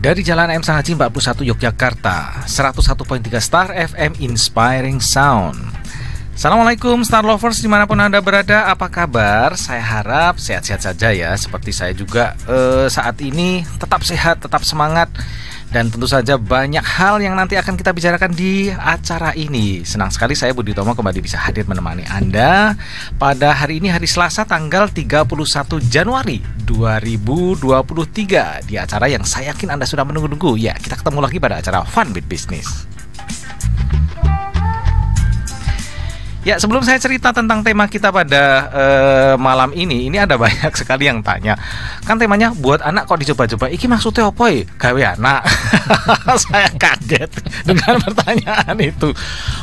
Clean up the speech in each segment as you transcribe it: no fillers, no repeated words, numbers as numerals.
Dari Jalan M Sahaji 41 Yogyakarta, 101.3 Star FM Inspiring Sound. Assalamualaikum Star Lovers dimanapun Anda berada, apa kabar? Saya harap sehat-sehat saja ya. Seperti saya juga saat ini tetap sehat, tetap semangat. Dan tentu saja banyak hal yang nanti akan kita bicarakan di acara ini. Senang sekali saya Budi Utomo kembali bisa hadir menemani Anda pada hari ini, hari Selasa tanggal 31 Januari 2023, di acara yang saya yakin Anda sudah menunggu-nunggu. Ya, kita ketemu lagi pada acara Fun with Business. Ya, sebelum saya cerita tentang tema kita pada malam ini ada banyak sekali yang tanya. Kan temanya buat anak kok dicoba-coba. Iki maksudnya apa ya? Gawe anak. Saya kaget dengan pertanyaan itu.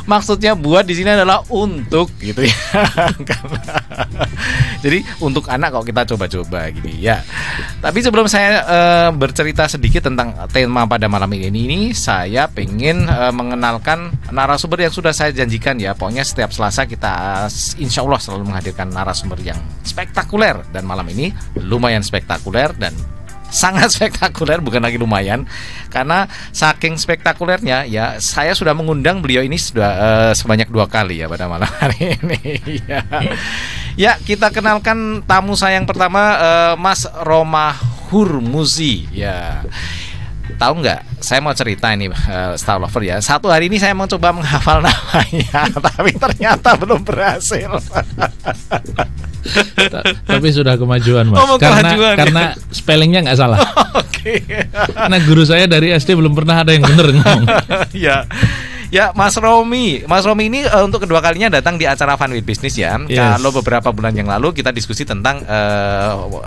Maksudnya buat di sini adalah untuk gitu ya. Jadi untuk anak kok kita coba-coba gini ya. Tapi sebelum saya bercerita sedikit tentang tema pada malam ini saya pengen mengenalkan narasumber yang sudah saya janjikan ya. Pokoknya setiap Selasa kita insya Allah selalu menghadirkan narasumber yang spektakuler. Dan malam ini lumayan spektakuler dan sangat spektakuler, bukan lagi lumayan. Karena saking spektakulernya ya, saya sudah mengundang beliau ini sudah sebanyak 2 kali ya pada malam hari ini ya. Ya, kita kenalkan tamu saya yang pertama, Mas Roma Hurmuzi ya. Tahu nggak? Saya mau cerita ini Star Lover ya. Satu hari ini saya mau coba menghafal namanya, tapi ternyata belum berhasil. Tapi sudah kemajuan, Mas. Karena spellingnya nggak salah. Oke. Karena guru saya dari SD belum pernah ada yang benar ngomong. Ya. Ya, Mas Romi ini untuk kedua kalinya datang di acara Fun with Business ya. Yes. Kalau beberapa bulan yang lalu kita diskusi tentang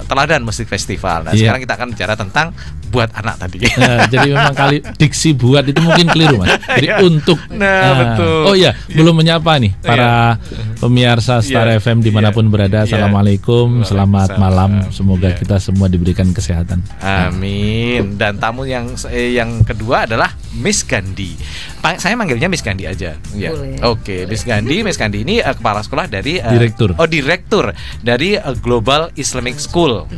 Teladan Musik Festival. Nah, sekarang kita akan bicara tentang buat anak tadi. Jadi memang kali diksi buat itu mungkin keliru, Mas. Jadi untuk. Betul. Oh iya, belum menyapa nih para pemirsa Star FM dimanapun berada. Assalamualaikum, selamat malam. Semoga kita semua diberikan kesehatan. Amin. Dan tamu yang kedua adalah Miss Gandhi. Saya manggilnya Miss Gandhi aja. Ya. Oke, Miss Gandhi ini kepala sekolah dari direktur dari Global Islamic School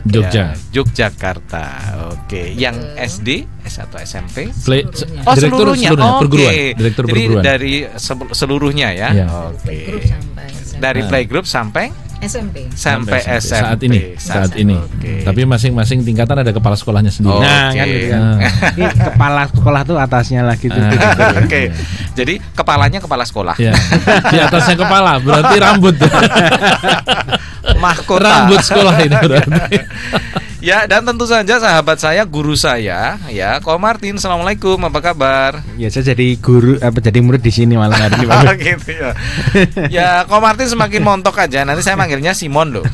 Yogyakarta. Oke, yang SD, S1, SMP? Seluruhnya. Perguruan. Direktur perguruan. Jadi dari seluruhnya ya. Oke. Dari playgroup sampai SMP. Saat ini. Okay. Tapi masing-masing tingkatan ada kepala sekolahnya sendiri. Kan gitu kan. Kepala sekolah tuh atasnya lagi tuh. Oke. Jadi kepalanya kepala sekolah. Ya. Di atasnya kepala berarti rambut. Mahkota. Rambut sekolah ini berarti. Ya, dan tentu saja sahabat saya, guru saya ya, Ko Martin. Assalamualaikum, apa kabar? Ya, saya jadi guru jadi murid di sini malam hari ini. Gitu ya. Ya, Ko Martin semakin montok aja. Nanti saya manggilnya Simon loh.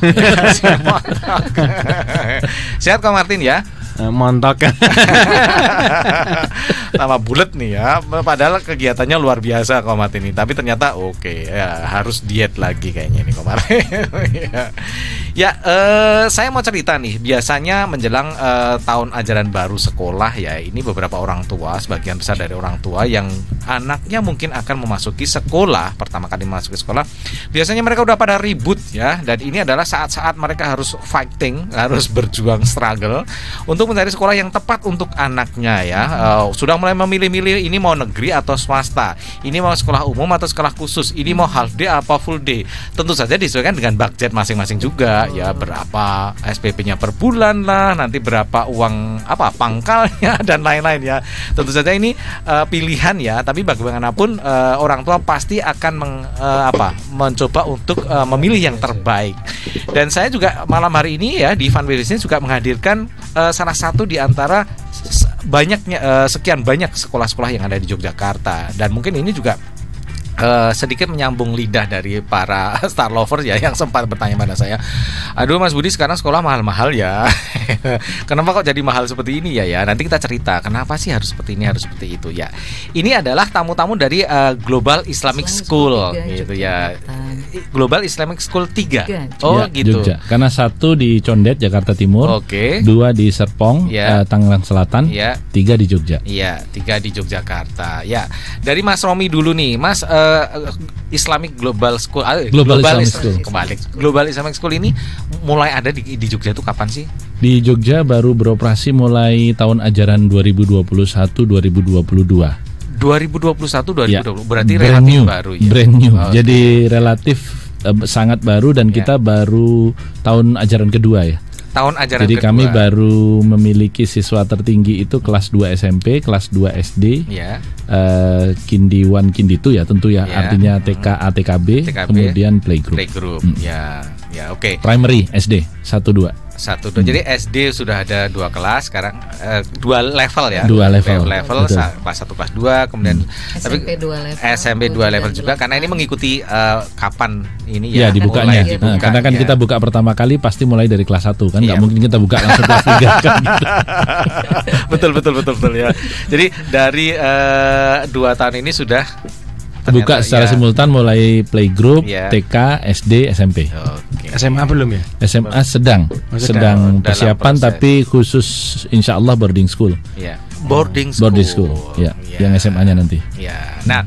Simon. Sehat Ko Martin ya? Montok. Nama bulet nih ya. Padahal kegiatannya luar biasa Ko Martin ini. Tapi ternyata ya, harus diet lagi kayaknya nih Ko Martin. Ya, saya mau cerita nih. Biasanya menjelang tahun ajaran baru sekolah ya, ini beberapa orang tua, sebagian besar dari orang tua yang anaknya mungkin akan memasuki sekolah, pertama kali memasuki sekolah, biasanya mereka udah pada ribut ya. Dan ini adalah saat-saat mereka harus fighting, harus berjuang, struggle untuk mencari sekolah yang tepat untuk anaknya ya. Sudah mulai memilih-milih ini mau negeri atau swasta, ini mau sekolah umum atau sekolah khusus, ini mau half day apa full day. Tentu saja disesuaikan dengan budget masing-masing juga ya, berapa SPP-nya per bulan lah, nanti berapa uang pangkalnya dan lain-lain ya. Tentu saja ini pilihan ya, tapi bagaimanapun orang tua pasti akan mencoba untuk memilih yang terbaik. Dan saya juga malam hari ini ya di Fun with Business juga menghadirkan salah satu di antara sekian banyak sekolah-sekolah yang ada di Yogyakarta. Dan mungkin ini juga sedikit menyambung lidah dari para Star Lover ya, yang sempat bertanya pada saya, aduh Mas Budi sekarang sekolah mahal-mahal ya. Kenapa kok jadi mahal seperti ini ya? Nanti kita cerita kenapa sih harus seperti ini, harus seperti itu ya. Ini adalah tamu-tamu dari Global Islamic School gitu ya. Global Islamic School 3. Oh ya, gitu. Jogja. Karena 1 di Condet Jakarta Timur, 2 di Serpong Tangerang Selatan, 3 di Jogja. Iya, 3 di Yogyakarta. Ya, dari Mas Romi dulu nih, Mas. Islamic Global School, Global Islamic School. Kebalik. Global Islamic School ini mulai ada di Jogja itu kapan sih? Di di Jogja baru beroperasi mulai tahun ajaran 2021-2022. 2021-2020 Ya, berarti brand relatif new, baru ya. brand new. Oh, Jadi relatif sangat baru dan kita baru tahun ajaran kedua ya. tahun ajaran Jadi kedua. kami baru memiliki siswa tertinggi itu kelas 2 SMP, kelas 2 SD, ya. Kindi 1, Kindi 2 ya tentu ya. Ya. Artinya TK, ATKB, kemudian playgroup. Playgroup. Ya, oke. Primary SD 1-2. 1-2. Jadi SD sudah ada 2 kelas, sekarang 2 level ya. 2 level. Kelas 1, kelas 2, kemudian SMP 2 level. SMP 2 level juga karena ini mengikuti kapan ini ya, Ya dibukanya. mulai dibuka, Karena kan ya. kita buka pertama kali pasti mulai dari kelas 1 kan, nggak Iya. mungkin kita buka langsung kelas 3 kan gitu. betul ya. Jadi dari 2 tahun ini sudah Buka ternyata secara ya. simultan mulai playgroup, Ya. TK, SD, SMP. Oke. SMA belum ya? SMA sedang sedang. Dalam persiapan proses. tapi khusus insya Allah boarding school. Ya. Boarding school. Boarding school, ya, yang SMA-nya nanti. Ya. Nah,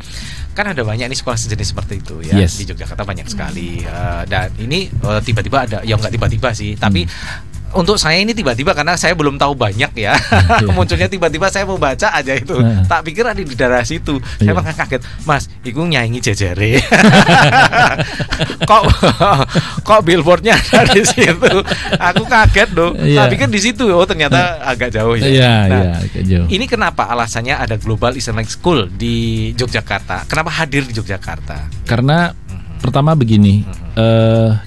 kan ada banyak nih sekolah sejenis seperti itu ya. Yes. Di Yogyakarta banyak sekali. Dan ini tiba-tiba ada, ya nggak tiba-tiba sih, tapi untuk saya ini tiba-tiba karena saya belum tahu banyak ya. Munculnya tiba-tiba saya mau baca aja itu. Tak pikir ada di daerah situ. Saya malah kaget, Mas, iku nyanyi jejere. kok billboardnya ada di situ. Aku kaget loh. Tak pikir di situ. Oh, ternyata agak jauh ya. Iya, Nah, agak jauh. ini kenapa alasannya ada Global Islamic School di Yogyakarta? Kenapa hadir di Yogyakarta? Karena pertama begini,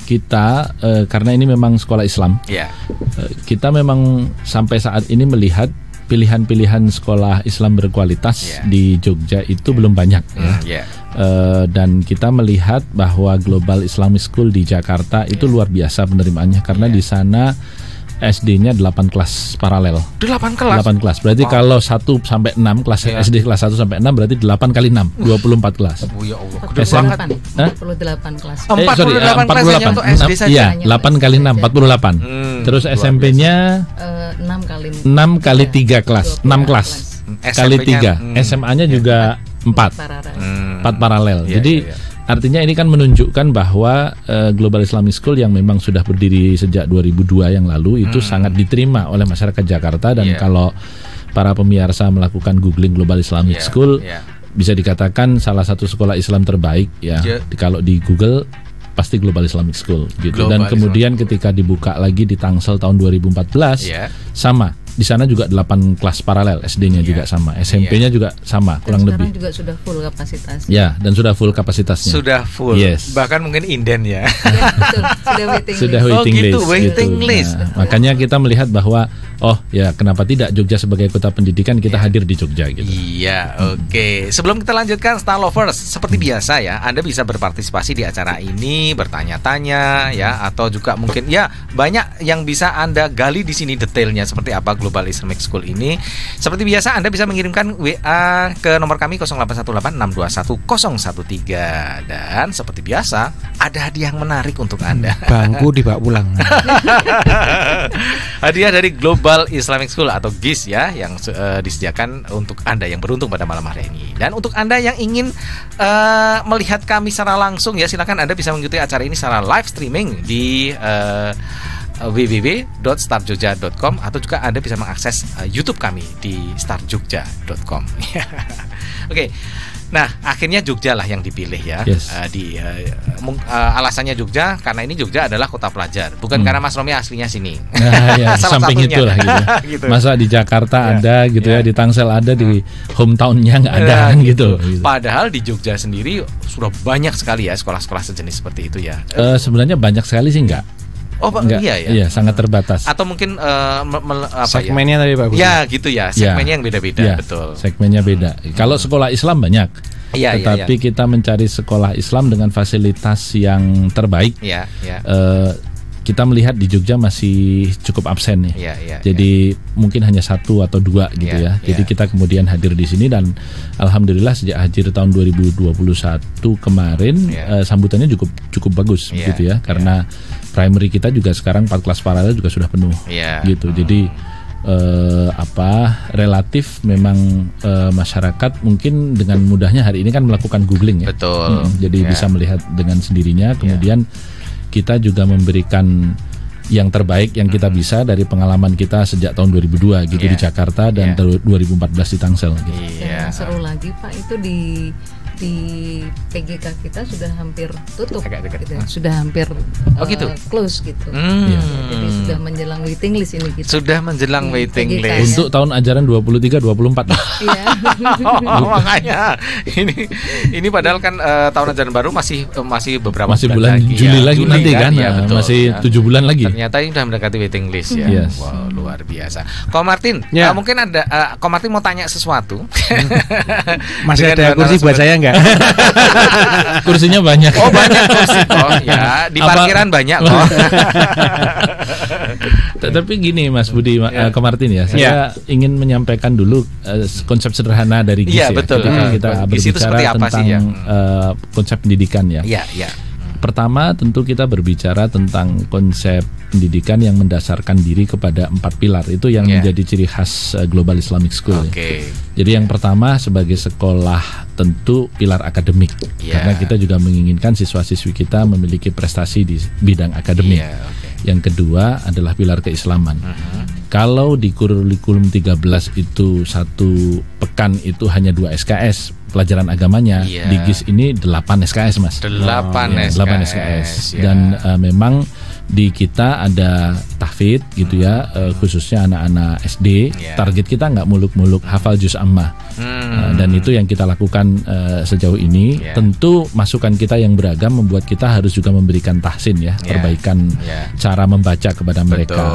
kita karena ini memang sekolah Islam, Ya. kita memang sampai saat ini melihat pilihan-pilihan sekolah Islam berkualitas di Jogja itu belum banyak ya. Ya. Dan kita melihat bahwa Global Islamic School di Jakarta itu luar biasa penerimaannya karena di sana SD-nya 8 kelas paralel. 8 kelas. 8 kelas. Berarti kalau 1 sampai 6 kelas SD kelas 1 sampai 6 berarti 8 kali 6, 24 kelas. Oh ya Allah. 48 kelas. 48 kelas hanya untuk SD saja. Iya, 8 kali 6, 48. Terus SMP-nya 6 kali 3 kelas, 6 kelas. Kali 3. SMA-nya juga 4 paralel. Jadi artinya ini kan menunjukkan bahwa Global Islamic School yang memang sudah berdiri sejak 2002 yang lalu itu sangat diterima oleh masyarakat Jakarta dan kalau para pemirsa melakukan googling Global Islamic School bisa dikatakan salah satu sekolah Islam terbaik ya. Kalau di Google pasti Global Islamic School gitu. Dan kemudian ketika dibuka lagi di Tangsel tahun 2014 sama. Di sana juga 8 kelas paralel, SD-nya juga sama, SMP-nya juga sama, kurang lebih. Sekarang juga sudah full kapasitas. Ya, dan sudah full kapasitasnya. Sudah full. Yes. Bahkan mungkin inden ya. Ya, betul. Sudah waiting Sudah list. waiting list. Waiting list. Nah, makanya kita melihat bahwa kenapa tidak Jogja sebagai kota pendidikan kita hadir di Jogja gitu. Iya, oke. Sebelum kita lanjutkan Star Lovers, seperti biasa ya, Anda bisa berpartisipasi di acara ini, bertanya-tanya ya, atau juga mungkin ya banyak yang bisa Anda gali di sini detailnya seperti apa Global Islamic School ini. Seperti biasa Anda bisa mengirimkan WA ke nomor kami 0818621013 dan seperti biasa ada hadiah yang menarik untuk Anda. Bangku dibawa pulang. Hadiah dari Global Islamic School atau GIS ya yang disediakan untuk Anda yang beruntung pada malam hari ini. Dan untuk Anda yang ingin melihat kami secara langsung ya silakan Anda bisa mengikuti acara ini secara live streaming di www.starjogja.com atau juga Anda bisa mengakses YouTube kami di starjogja.com. Oke. Nah, akhirnya Jogja lah yang dipilih ya. Yes. Alasannya Jogja karena ini Jogja adalah kota pelajar, bukan karena Mas Romi aslinya sini. Nah, ya, Salah samping satunya. itulah gitu. Gitu. Masa di Jakarta ada gitu ya, di Tangsel ada, di hometownnya nggak ada kan gitu. Padahal di Jogja sendiri sudah banyak sekali ya sekolah-sekolah sejenis seperti itu ya. Sebenarnya banyak sekali sih enggak. Oh, Enggak, iya ya. Iya, sangat terbatas. Atau mungkin Segmennya tadi Pak. Ya, gitu ya. Segmennya yang beda-beda, Ya, betul. segmennya beda. Kalau sekolah Islam banyak. Iya, Tetapi kita mencari sekolah Islam dengan fasilitas yang terbaik. Iya, iya. Kita melihat di Jogja masih cukup absen nih. Iya. Jadi mungkin hanya 1 atau 2 gitu ya. Jadi kita kemudian hadir di sini dan alhamdulillah sejak hadir tahun 2021 kemarin sambutannya cukup bagus gitu ya. Karena primary kita juga sekarang 4 kelas paralel juga sudah penuh. Gitu. Jadi relatif memang masyarakat mungkin dengan mudahnya hari ini kan melakukan googling ya. Betul. Jadi bisa melihat dengan sendirinya. Kemudian kita juga memberikan yang terbaik yang kita bisa dari pengalaman kita sejak tahun 2002 gitu di Jakarta dan 2014 di Tangsel gitu. Yang seru lagi Pak itu di PGK kita sudah hampir tutup gitu. Sudah hampir close gitu. Jadi sudah menjelang waiting list ini gitu. Sudah menjelang waiting list untuk tahun ajaran 23-24. Iya. Makanya ini padahal kan tahun ajaran baru masih beberapa bulan lagi. Juli lagi nanti kan. Betul, masih 7 bulan lagi. Ternyata ini sudah mendekati waiting list ya. Yes. Wow, luar biasa. Ko Martin, mungkin ada Ko Martin mau tanya sesuatu. Masih ada kursi buat saya enggak? Kursinya banyak. Oh, banyak kursi. Oh ya, di parkiran banyak kok. Tapi gini Mas Budi, Ko Martin ya, saya ingin menyampaikan dulu konsep sederhana dari GIS ya. Betul. Kita berbicara tentang konsep pendidikan ya. Iya. Pertama tentu kita berbicara tentang konsep pendidikan yang mendasarkan diri kepada 4 pilar. Itu yang menjadi ciri khas Global Islamic School. Jadi yang pertama sebagai sekolah tentu pilar akademik. Karena kita juga menginginkan siswa-siswi kita memiliki prestasi di bidang akademik. Yang kedua adalah pilar keislaman. Kalau di kurikulum 13 itu 1 pekan itu hanya 2 SKS pelajaran agamanya, di GIS ini 8 SKS Mas. 8 SKS. Dan memang di kita ada tahfidz gitu ya, khususnya anak-anak SD. Target kita nggak muluk-muluk hafal juz ammah, dan itu yang kita lakukan sejauh ini. Tentu masukan kita yang beragam membuat kita harus juga memberikan tahsin ya, perbaikan cara membaca kepada mereka.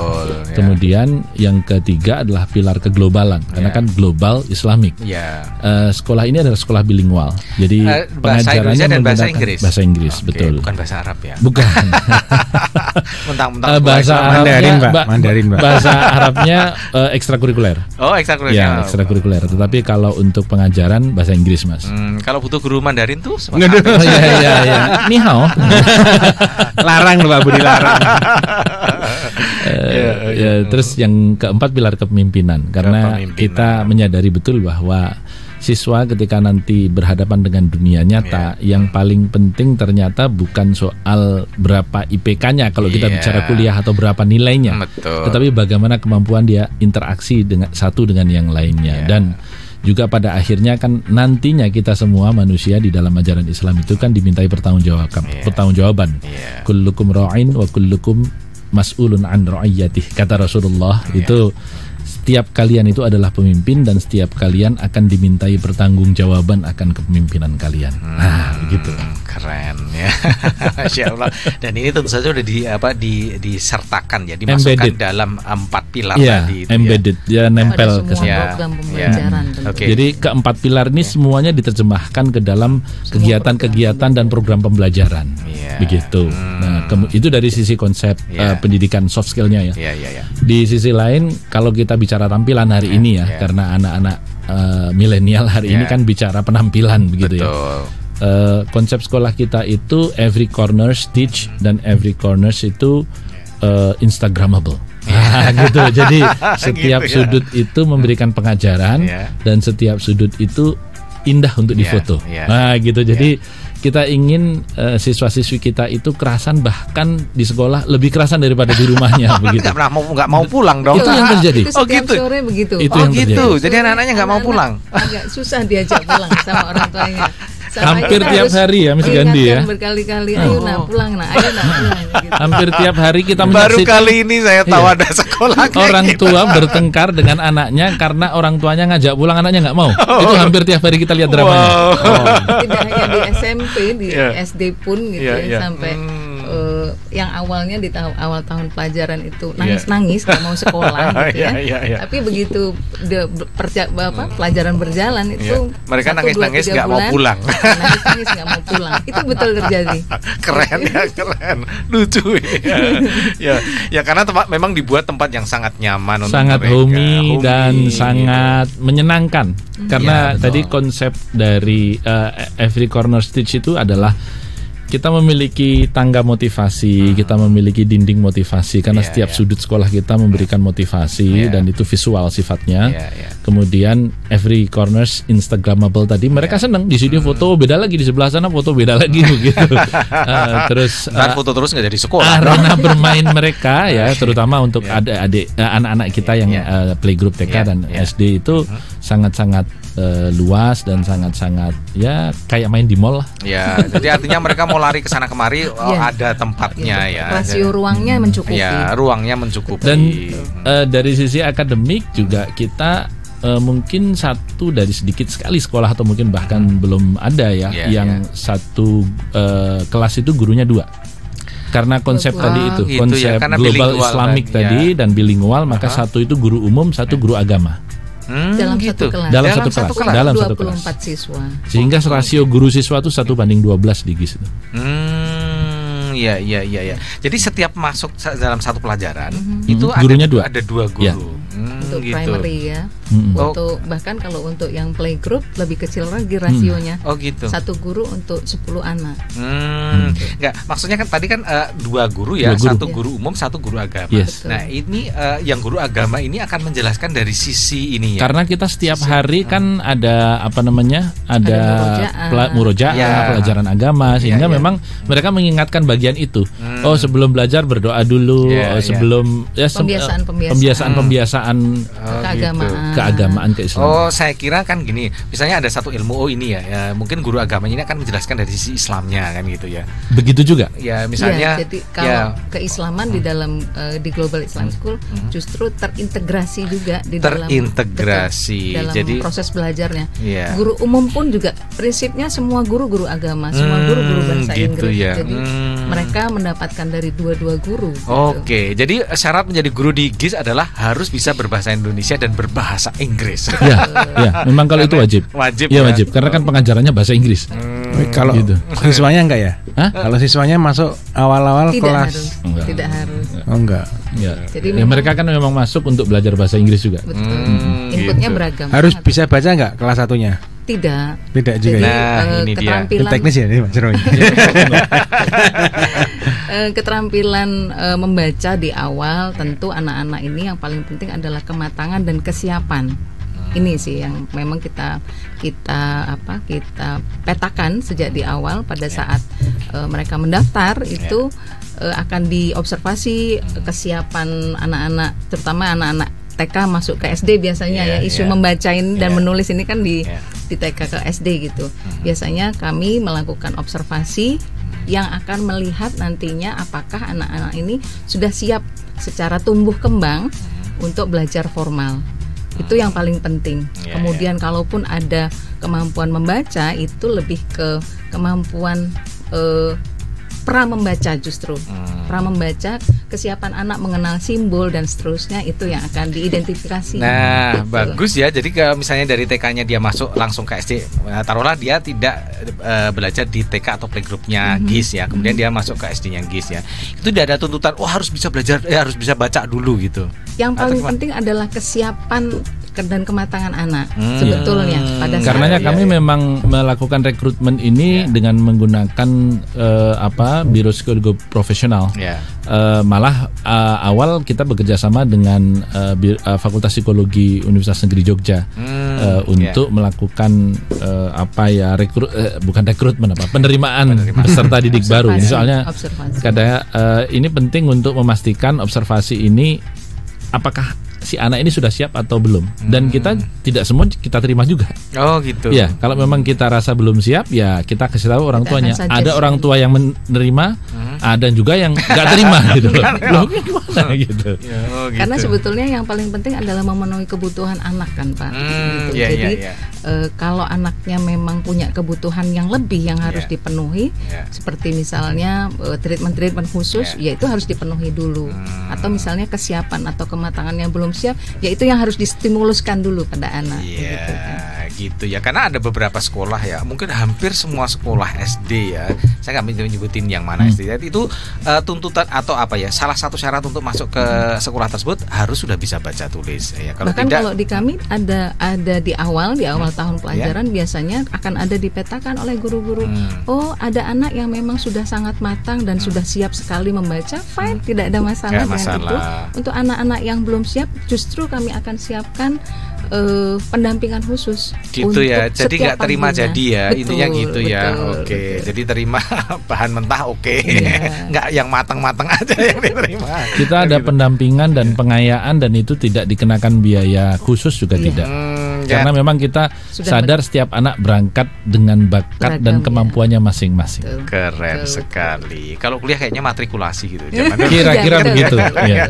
Kemudian yang ketiga adalah pilar keglobalan, karena kan global Islamik. Sekolah ini adalah sekolah bilingual, jadi pengajarannya dan bahasa Inggris. Bahasa Inggris, betul. Bukan bahasa Arab ya? Bukan. Mentang-mentang bahasa Arabnya, Mandarin, Pak. Bahasa Arabnya ekstrakurikuler. Oh, ekstrakurikuler. Ya, ekstrakurikuler. Tetapi kalau untuk pengajaran bahasa Inggris, Mas. Kalau butuh guru Mandarin tuh iya. Ni hao. Larang loh Pak Budi, larang. Terus yang keempat pilar kepemimpinan, karena kita menyadari betul bahwa siswa ketika nanti berhadapan dengan dunia nyata, yang paling penting ternyata bukan soal berapa IPK-nya kalau kita bicara kuliah atau berapa nilainya, tetapi bagaimana kemampuan dia interaksi dengan satu dengan yang lainnya. Dan juga pada akhirnya kan nantinya kita semua manusia di dalam ajaran Islam itu kan dimintai pertanggungjawaban. Kullukum ra'in wa kullukum mas'ulun an ra'iyatih, kata Rasulullah. Itu setiap kalian itu adalah pemimpin dan setiap kalian akan dimintai pertanggungjawaban akan kepemimpinan kalian. Nah, begitu. Keren ya. Masya Allah. Dan ini tentu saja sudah disertakan ya, dimasukkan dalam 4 pilar tadi. Embedded ya, nempel ke sana. Jadi keempat pilar ini semuanya diterjemahkan ke dalam kegiatan-kegiatan dan program pembelajaran. Begitu. Nah, itu dari sisi konsep pendidikan soft skill-nya ya. Di sisi lain kalau kita bicara tampilan hari ini ya, karena anak-anak milenial hari ini kan bicara penampilan begitu. Betul. Konsep sekolah kita itu every corner teach dan every corner itu Instagramable. Gitu. Jadi setiap sudut itu memberikan pengajaran dan setiap sudut itu indah untuk difoto. Nah, gitu. Jadi kita ingin siswa-siswi kita itu kerasan, bahkan di sekolah lebih kerasan daripada di rumahnya begitu. Nggak mau pulang dong. Itu yang terjadi. Itu setiap sore begitu. Itu yang terjadi. Jadi anak-anaknya nggak mau pulang. Agak susah diajak pulang sama orang tuanya. Hampir tiap hari ya, Mas Gandhi ya. Berkali-kali, ayo pulang gitu. Hampir tiap hari kita baru kali ini saya tahu ada sekolah orang tua bertengkar dengan anaknya karena orang tuanya ngajak pulang, anaknya nggak mau. Itu hampir tiap hari kita lihat dramanya. Tidak hanya di SMP, di SD pun gitu sampai yang awalnya di awal tahun pelajaran itu nangis-nangis nggak mau sekolah gitu ya. Tapi begitu pelajaran berjalan itu mereka nangis-nangis nggak mau pulang. Nangis nggak mau pulang. Itu betul terjadi. Keren ya, keren, lucu ya karena memang dibuat tempat yang sangat nyaman, sangat homey dan sangat menyenangkan. Karena tadi konsep dari Every Corner Stitch itu adalah kita memiliki tangga motivasi, kita memiliki dinding motivasi, karena setiap sudut sekolah kita memberikan motivasi dan itu visual sifatnya. kemudian every corners Instagramable tadi, mereka seneng di sini foto beda lagi, di sebelah sana foto beda lagi begitu. Terus foto terus nggak jadi sekolah. Arena bermain mereka ya, terutama untuk adik-adik anak-anak kita yang playgroup TK dan SD itu sangat-sangat luas dan sangat-sangat ya kayak main di mall lah. Ya, jadi artinya mereka mau lari ke sana kemari ada tempatnya ya. Rasio ruangnya mencukupi. Ya, ruangnya mencukupi. Dan dari sisi akademik juga kita mungkin satu dari sedikit sekali sekolah atau mungkin bahkan belum ada yang satu kelas itu gurunya 2. Karena konsep tadi itu konsep global Islamic tadi dan bilingual, maka satu itu guru umum, satu guru agama. Dalam satu kelas. Dalam satu kelas. 24 siswa. Sehingga rasio guru siswa itu 1:12 di GIS itu. Iya. Jadi setiap masuk dalam satu pelajaran itu gurunya ada 2 guru. Ya. Untuk gitu. primary ya. Untuk bahkan kalau untuk yang playgroup lebih kecil lagi rasionya. Oh gitu. 1 guru untuk 10 anak. Enggak, maksudnya kan tadi kan 2 guru ya, 1 guru umum, 1 guru agama. Yes. Nah, ini yang guru agama ini akan menjelaskan dari sisi ini ya. Karena kita setiap hari kan ada apa namanya? Ada murojaah, pelajaran agama, sehingga memang mereka mengingatkan bagian itu. Oh, sebelum belajar berdoa dulu, sebelum pembiasaan keagamaan, keislaman. Oh, saya kira kan gini, misalnya ada satu ilmu ini ya, mungkin guru agamanya ini akan menjelaskan dari sisi Islamnya kan gitu ya. Begitu juga. Ya, misalnya jadi kalau keislaman di dalam di Global Islam School justru terintegrasi juga di dalam jadi proses belajarnya. Guru umum pun juga prinsipnya semua guru agama, semua guru bahasa Inggris. Ya. Jadi mereka mendapatkan dari 2 guru. Oke, jadi syarat menjadi guru di GIS adalah harus bisa berbahasa Indonesia dan berbahasa Inggris. Ya, memang kalau itu wajib. Ya, wajib. Karena kan pengajarannya bahasa Inggris. Kalau gitu. Siswanya enggak ya? Kalau siswanya masuk awal-awal kelas tidak harus. Enggak. Ya. Jadi mereka kan memang masuk untuk belajar bahasa Inggris juga. Betul. Inputnya beragam. Harus bisa baca enggak kelas 1-nya? Tidak juga. Nah, ini keterampilan teknis ya ini Mas Roy. Keterampilan membaca di awal tentu anak-anak ini yang paling penting adalah kematangan dan kesiapan. Ini sih yang memang kita petakan sejak di awal pada saat mereka mendaftar itu akan diobservasi kesiapan anak-anak, terutama anak-anak TK masuk ke SD biasanya isu membacain dan menulis ini kan di TK ke SD gitu. Biasanya kami melakukan observasi yang akan melihat nantinya apakah anak-anak ini sudah siap secara tumbuh kembang untuk belajar formal. Itu yang paling penting. Kemudian kalaupun ada kemampuan membaca, itu lebih ke kemampuan pra membaca justru. Pra membaca, kesiapan anak mengenal simbol dan seterusnya itu yang akan diidentifikasi. Nah, gitu. Bagus ya. Jadi kalau misalnya dari TK-nya dia masuk langsung ke SD, taruhlah dia tidak belajar di TK atau playgroupnya GIS ya. Kemudian dia masuk ke SD-nya GIS ya. Itu tidak ada tuntutan, harus bisa belajar, harus bisa baca dulu gitu. Yang paling penting adalah kesiapan dan kematangan anak sebetulnya pada saat karenanya kami memang melakukan rekrutmen ini dengan menggunakan biro psikologi profesional. Malah awal kita bekerja sama dengan Fakultas Psikologi Universitas Negeri Jogja untuk melakukan penerimaan peserta didik baru. Ini soalnya kadang ini penting untuk memastikan observasi ini apakah si anak ini sudah siap atau belum, dan kita tidak semua kita terima juga. Oh gitu. Ya, kalau memang kita rasa belum siap, ya kita kasih tahu orang tuanya. Ada orang tua yang menerima, ada juga yang nggak terima gitu. Loh, gimana gitu. Gitu. Karena sebetulnya yang paling penting adalah memenuhi kebutuhan anak kan Pak. Gitu. Jadi kalau anaknya memang punya kebutuhan yang lebih yang harus dipenuhi, seperti misalnya treatment khusus, ya itu harus dipenuhi dulu. Atau misalnya kesiapan atau kematangannya belum siap, ya itu yang harus distimuluskan dulu pada anak. Gitu ya. Karena ada beberapa sekolah ya, mungkin hampir semua sekolah SD ya. Saya nggak menyebutin yang mana SD. Itu tuntutan atau salah satu syarat untuk masuk ke sekolah tersebut harus sudah bisa baca tulis. Ya, bahkan kalau di kami ada di awal tahun pelajaran biasanya akan ada dipetakan oleh guru-guru. Oh, ada anak yang memang sudah sangat matang dan sudah siap sekali membaca, fine, tidak ada masalah dengan itu. Untuk anak-anak yang belum siap, justru kami akan siapkan pendampingan khusus. Gitu ya. Jadi nggak terima jadi ya. Betul, intinya gitu ya. Oke. Jadi terima bahan mentah oke. Nggak yang matang-matang aja yang diterima. Kita ada pendampingan dan pengayaan dan itu tidak dikenakan biaya khusus juga tidak. Karena memang kita sadar setiap anak berangkat dengan bakat dan kemampuannya masing-masing. Keren sekali. Kalau kuliah kayaknya matrikulasi gitu. Kira-kira begitu. Ya.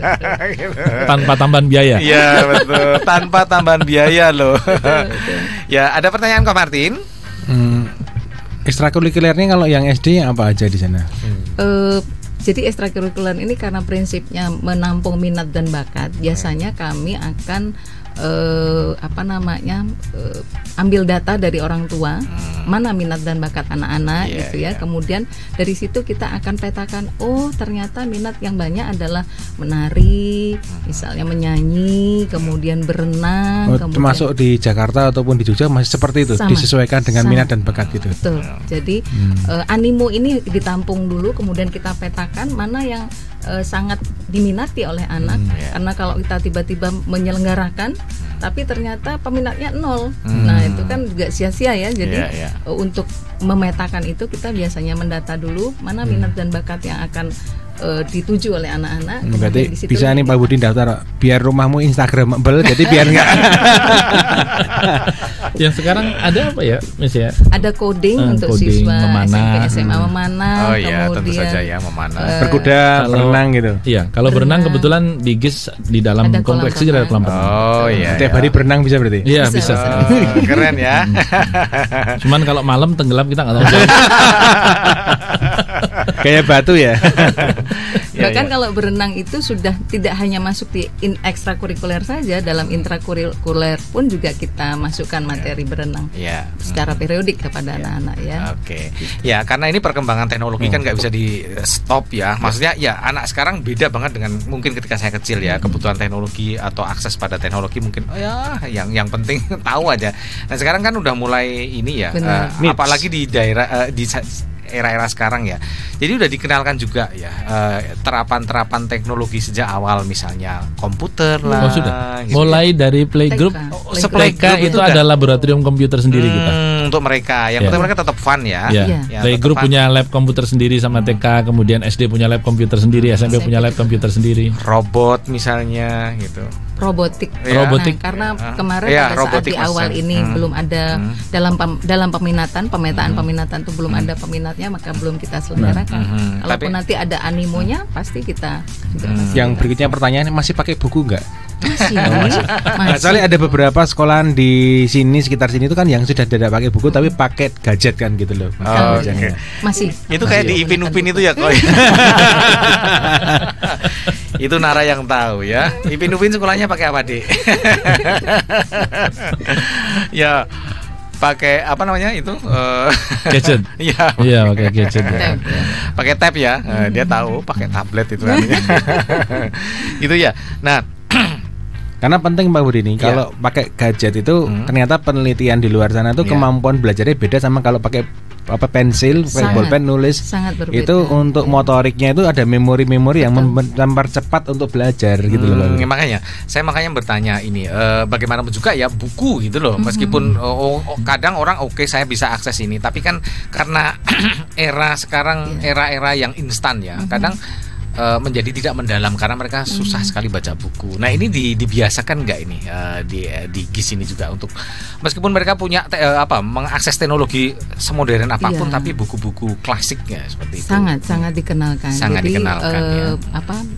Tanpa tambahan biaya. Iya betul. Tanpa tambahan biaya loh. Ya, ada pertanyaan Ko Martin? Ekstrakurikulernya kalau yang SD apa aja di sana? Jadi ekstrakurikuler ini karena prinsipnya menampung minat dan bakat, biasanya kami akan ambil data dari orang tua mana minat dan bakat anak-anak gitu ya. Kemudian dari situ kita akan petakan, oh ternyata minat yang banyak adalah menari, misalnya menyanyi, kemudian berenang. Termasuk di Jakarta ataupun di Jogja masih seperti itu, disesuaikan dengan minat dan bakat gitu. Betul. Jadi animo ini ditampung dulu, kemudian kita petakan mana yang sangat diminati oleh anak. Karena kalau kita tiba-tiba menyelenggarakan tapi ternyata peminatnya 0, nah itu kan juga sia-sia ya. Jadi untuk memetakan itu kita biasanya mendata dulu mana minat dan bakat yang akan dituju oleh anak-anak. Berarti bisa nih Pak Budi daftar biar rumahmu Instagramable, jadi biar nggak. Yang sekarang ada apa ya, Miss ya? Ada coding untuk siswa SMP SMA memanah. Oh iya, tentu saja ya memanah. Berkuda, berenang gitu. Iya, kalau berenang kebetulan di GIS di dalam kompleks itu ada kolam renang. Oh iya. Tiap hari berenang bisa berarti? Iya bisa. Keren ya. Cuman kalau malam tenggelam kita nggak tahu. Kayak batu ya. Bahkan kalau berenang itu sudah tidak hanya masuk di ekstrakurikuler saja, dalam intrakurikuler pun juga kita masukkan materi berenang secara periodik kepada anak-anak ya. Oke. Ya karena ini perkembangan teknologi kan nggak bisa di stop ya. Maksudnya ya anak sekarang beda banget dengan mungkin ketika saya kecil ya, kebutuhan teknologi atau akses pada teknologi mungkin yang penting tahu aja. Nah sekarang kan udah mulai ini ya, apalagi di daerah di era-era sekarang ya. Jadi udah dikenalkan juga ya terapan-terapan teknologi sejak awal, misalnya komputer lah. Oh sudah. Gitu. Mulai dari playgroup, TK itu ada laboratorium komputer sendiri kita. Untuk mereka, yang penting mereka tetap fun ya. Playgroup punya lab komputer sendiri sama TK, kemudian SD punya lab komputer sendiri, SMP punya lab komputer sendiri. Robot misalnya gitu. Robotik. Nah, karena kemarin pada saat di awal ini belum ada dalam pemetaan peminatan itu belum ada peminatnya, maka belum kita selenggarakan. Kalaupun nanti ada animonya pasti kita juga. Yang berikutnya pertanyaan, masih pakai buku nggak? Masih. Soalnya ada beberapa sekolahan di sini sekitar sini itu kan yang sudah tidak pakai buku tapi pakai gadget kan gitu loh. Masih. Itu kayak di Ipin-Upin itu ya kok. Itu Nara yang tahu ya. Ipin-Upin sekolahnya pakai apa, Dik? Ya pakai apa namanya itu gadget. Iya pakai gadget ya. Pakai tab ya. Dia tahu pakai tablet itu namanya. Gitu ya. Nah karena penting Pak Budi ini kalau pakai gadget itu ternyata penelitian di luar sana tuh kemampuan belajarnya beda sama kalau pakai pensil, bolpen nulis. Sangat berbeda. Itu untuk motoriknya itu ada memori-memori yang mempercepat untuk belajar gitu loh. Makanya saya bertanya ini bagaimana juga ya buku gitu loh. Meskipun kadang orang saya bisa akses ini, tapi kan karena era sekarang era-era yang instan ya. Kadang menjadi tidak mendalam karena mereka susah sekali baca buku. Nah ini dibiasakan nggak ini di GIS ini juga untuk meskipun mereka punya mengakses teknologi semodern apapun, tapi buku-buku klasiknya seperti itu sangat dikenalkan. Jadi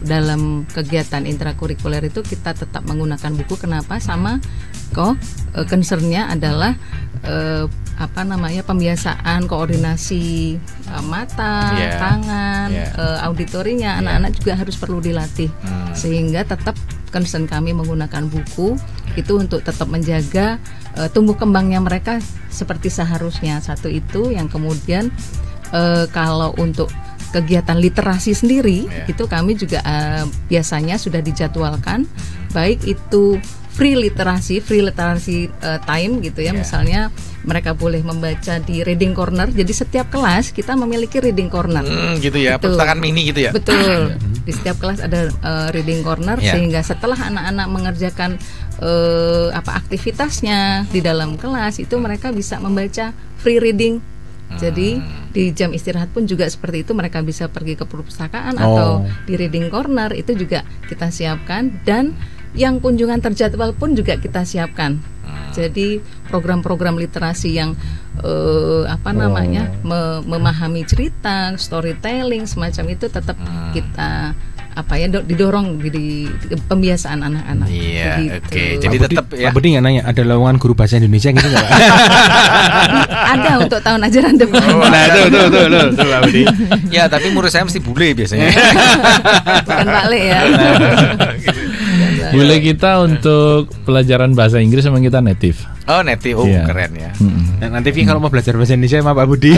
dalam kegiatan intrakurikuler itu kita tetap menggunakan buku. Kenapa? Sama concernnya adalah pembiasaan koordinasi mata, tangan, auditorinya anak-anak juga harus perlu dilatih sehingga tetap concern kami menggunakan buku itu untuk tetap menjaga tumbuh kembangnya mereka seperti seharusnya. Satu itu yang kemudian kalau untuk kegiatan literasi sendiri itu kami juga biasanya sudah dijadwalkan, baik itu free literasi time gitu ya. Misalnya mereka boleh membaca di reading corner. Jadi setiap kelas kita memiliki reading corner. Gitu ya, perpustakaan mini gitu ya. Betul. Di setiap kelas ada reading corner, sehingga setelah anak-anak mengerjakan aktivitasnya di dalam kelas itu mereka bisa membaca free reading. Jadi di jam istirahat pun juga seperti itu, mereka bisa pergi ke perpustakaan atau di reading corner itu juga kita siapkan, dan yang kunjungan terjadwal pun juga kita siapkan. Jadi program-program literasi yang memahami cerita, storytelling semacam itu tetap kita didorong di pembiasaan anak-anak. Iya, gitu. Oke. Jadi tetap ya. Pak Budi nggak nanya, ada lowongan guru bahasa Indonesia gitu nggak? Ada untuk tahun ajaran depan. Nah itu Pak Budi. Ya, tapi murid saya mesti bule biasanya. Bukan Pak Le ya. Bule kita untuk pelajaran bahasa Inggris memang kita native. Oh, native. Keren ya. Dan nanti kalau mau belajar bahasa Indonesia sama Pak Budi.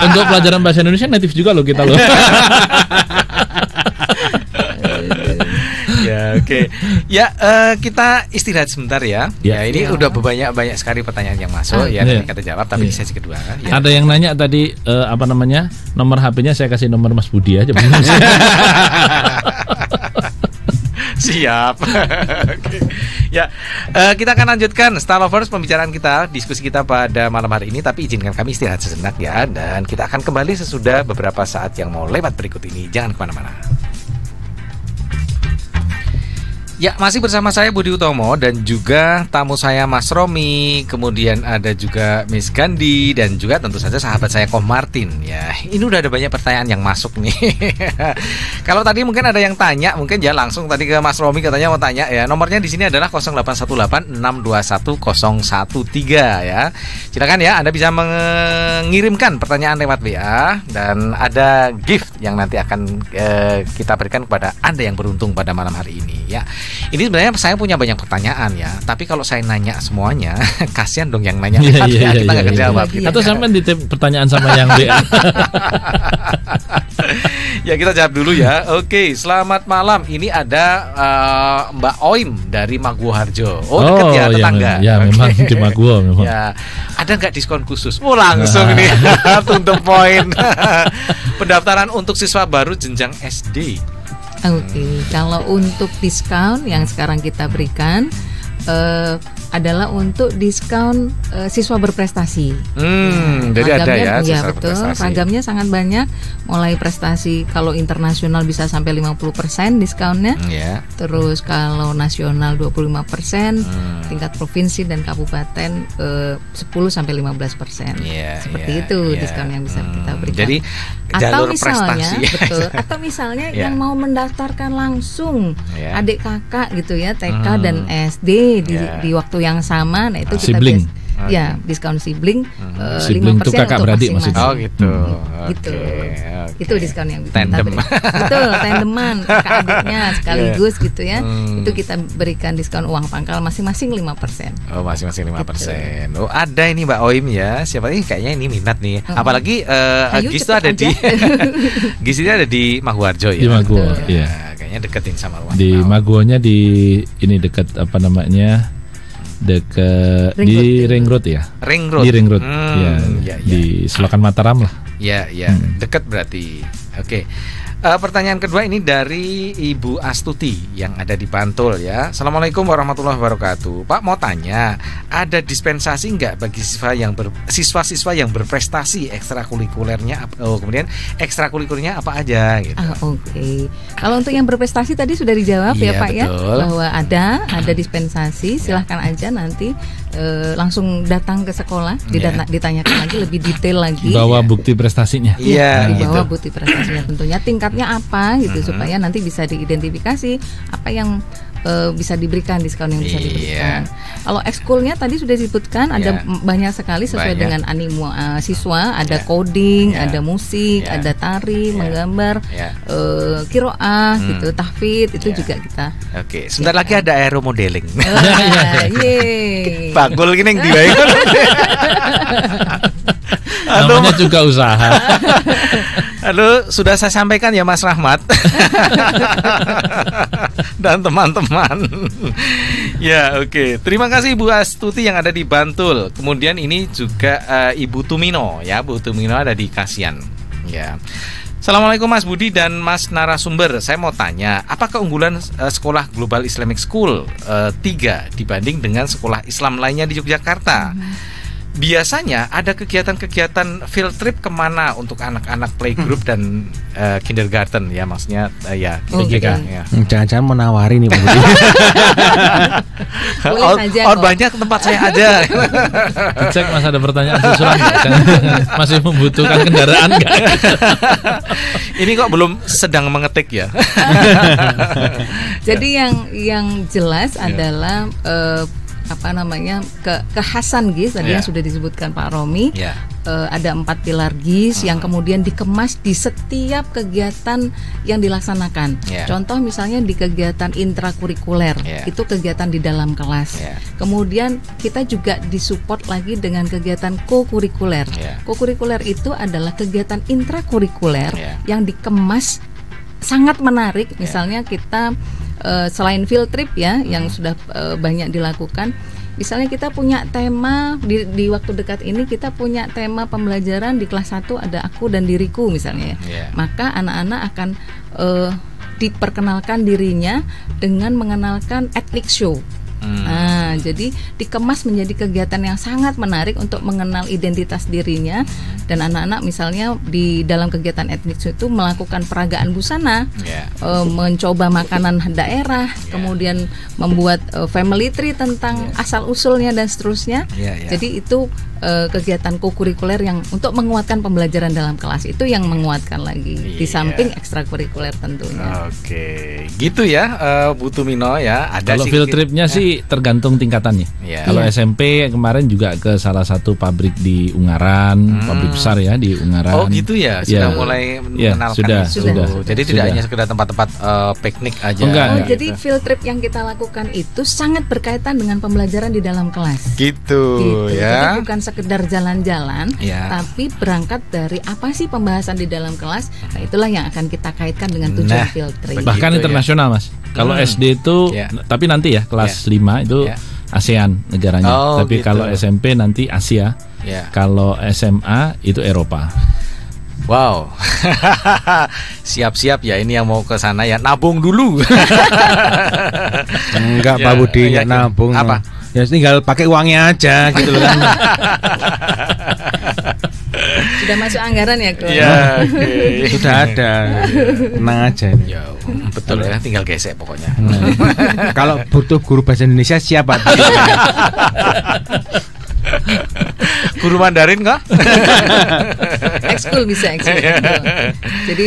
Untuk pelajaran bahasa Indonesia native juga loh kita loh. Ya, oke. Ya, kita istirahat sebentar ya. Ya, ini udah banyak sekali pertanyaan yang masuk ya, nanti kita jawab tapi di sesi kedua. Ya. Ada yang nanya tadi nomor HP-nya saya kasih nomor Mas Budi aja. Siap. Okay. Ya, kita akan lanjutkan Star Lovers pembicaraan kita, diskusi kita pada malam hari ini. Tapi izinkan kami istirahat sejenak ya, dan kita akan kembali sesudah beberapa saat yang mau lewat berikut ini. Jangan kemana-mana. Ya, masih bersama saya Budi Utomo dan juga tamu saya Mas Romi, kemudian ada juga Miss Gandhi dan juga tentu saja sahabat saya Ko Martin. Ya, ini udah ada banyak pertanyaan yang masuk nih. Kalau tadi mungkin ada yang tanya, mungkin ya langsung tadi ke Mas Romi katanya mau tanya ya. Nomornya di sini adalah 0818621013 ya. Silakan ya, Anda bisa mengirimkan pertanyaan lewat WA dan ada gift yang nanti akan kita berikan kepada Anda yang beruntung pada malam hari ini ya. Ini sebenarnya saya punya banyak pertanyaan ya, tapi kalau saya nanya semuanya, kasihan dong yang nanya. Kita nggak kejawab. Atau sampai di pertanyaan sama yang WA. Ya, kita jawab dulu ya. Oke, selamat malam. Ini ada Mbak Oim dari Maguwoharjo. Dekat ya, tetangga. Ya, memang di Maguwo memang. Ya, ada nggak diskon khusus? Langsung nih untuk poin. Pendaftaran untuk siswa baru jenjang SD. Oke, kalau untuk diskon yang sekarang kita berikan adalah untuk diskon siswa berprestasi. Jadi ada ya siswa berprestasi. Ragamnya sangat banyak, mulai prestasi kalau internasional bisa sampai 50% diskonnya. Terus kalau nasional 25%, tingkat provinsi dan kabupaten 10 sampai 15%. Seperti itu diskon yang bisa kita berikan. Jadi atau misalnya atau misalnya yang mau mendaftarkan langsung adik kakak gitu ya, TK dan SD di waktu yang sama, nah itu kita diskon sibling, 5% itu kakak beradik maksudnya. Oh gitu. Gitu. Itu diskon yang kita berikan. Betul, tandeman kakak adiknya sekaligus gitu ya. Itu kita berikan diskon uang pangkal masing-masing 5%. Oh, masing-masing 5%. Gitu. Oh, ada ini Mbak Oim ya. Siapa ini kayaknya ini minat nih. Apalagi GIS itu ada di GIS ini ada di Maguwoharjo ya. Di Maguwo, iya. Kayaknya deketin sama rumah. Di Maguwonya di ini dekat dekat di Ring Road ya. Ring Road. Di Ring Road. Di Selokan Mataram lah. Ya, dekat berarti. Oke. Pertanyaan kedua ini dari Ibu Astuti yang ada di Bantul ya. Assalamualaikum warahmatullahi wabarakatuh. Pak mau tanya, ada dispensasi nggak bagi siswa-siswa yang berprestasi ekstrakurikulernya? Kemudian ekstrakurikulernya apa aja? Gitu. Oke. Kalau untuk yang berprestasi tadi sudah dijawab ya Pak betul. Ya, bahwa ada dispensasi. Silahkan aja nanti langsung datang ke sekolah, ditanyakan lagi lebih detail lagi. Bawa bukti prestasinya. Iya, dibawa bukti prestasinya tentunya, tingkatnya apa gitu supaya nanti bisa diidentifikasi apa yang bisa diberikan, diskon yang bisa diberikan. Kalau ekskulnya tadi sudah disebutkan ada banyak sekali sesuai dengan animo siswa, ada coding, ada musik, ada tari, menggambar, qiraah gitu, tahfidz itu juga kita. Oke, sebentar lagi ada aero modeling. Yeay. Bagul gini yang diwai. Namanya juga usaha. Halo, sudah saya sampaikan ya Mas Rahmat dan teman-teman. Ya, oke. Terima kasih Ibu Astuti yang ada di Bantul. Kemudian ini juga Ibu Tumino ya, Bu Tumino ada di Kasian. Ya. Assalamualaikum Mas Budi dan Mas narasumber. Saya mau tanya, apa keunggulan sekolah Global Islamic School 3 dibanding dengan sekolah Islam lainnya di Yogyakarta? Biasanya ada kegiatan-kegiatan field trip kemana untuk anak-anak playgroup dan kindergarten ya, maksudnya ya PGK. Ya. Jangan-jangan menawari nih Bu. Banyak tempat saya ada. Cek Mas, ada pertanyaan susulan nggak? Masih membutuhkan kendaraan nggak? Ini kok belum sedang mengetik ya. Jadi yang jelas adalah kekhasan GIS tadi yang sudah disebutkan Pak Romi. Ada 4 pilar GIS yang kemudian dikemas di setiap kegiatan yang dilaksanakan. Contoh misalnya di kegiatan intrakurikuler, itu kegiatan di dalam kelas. Kemudian kita juga disupport lagi dengan kegiatan kokurikuler. Kokurikuler itu adalah kegiatan intrakurikuler yang dikemas sangat menarik. Misalnya kita selain field trip ya yang sudah banyak dilakukan, misalnya kita punya tema di waktu dekat ini, kita punya tema pembelajaran di kelas 1 ada aku dan diriku misalnya ya. Maka anak-anak akan diperkenalkan dirinya dengan mengenalkan ethnic show. Nah, jadi dikemas menjadi kegiatan yang sangat menarik untuk mengenal identitas dirinya. Dan anak-anak misalnya di dalam kegiatan etnik itu melakukan peragaan busana, mencoba makanan daerah, kemudian membuat family tree tentang asal usulnya dan seterusnya. Jadi itu kegiatan kokurikuler yang untuk menguatkan pembelajaran dalam kelas, itu yang menguatkan lagi di samping ekstrakurikuler tentunya. Oke, gitu ya Bu Tumino ya. Ada kalau field tripnya sih tergantung tingkatannya. Kalau SMP kemarin juga ke salah satu pabrik di Ungaran, pabrik besar ya di Ungaran. Oh gitu ya, sudah mulai mengenalkan sudah. Jadi tidak hanya sekedar tempat-tempat piknik aja. Jadi field trip yang kita lakukan itu sangat berkaitan dengan pembelajaran di dalam kelas. Gitu ya. Jadi bukan sekedar jalan-jalan, tapi berangkat dari apa sih pembahasan di dalam kelas. Nah, itulah yang akan kita kaitkan dengan tujuan field trip. Bahkan internasional Mas. Kalau SD itu, tapi nanti ya kelas 5 itu ASEAN negaranya. Tapi kalau SMP nanti Asia. Kalau SMA itu Eropa. Wow, siap-siap ya ini yang mau ke sana ya, nabung dulu. Enggak Pak Budi, nggak nabung. Apa? Ya tinggal pakai uangnya aja gitu loh kan. Sudah masuk anggaran ya kok? Sudah ada. Tenang aja ini. Ya, betul ya, tinggal gesek pokoknya. Kalau butuh guru bahasa Indonesia siapa? Guru Mandarin kah? Ekskul bisa ekskul. Jadi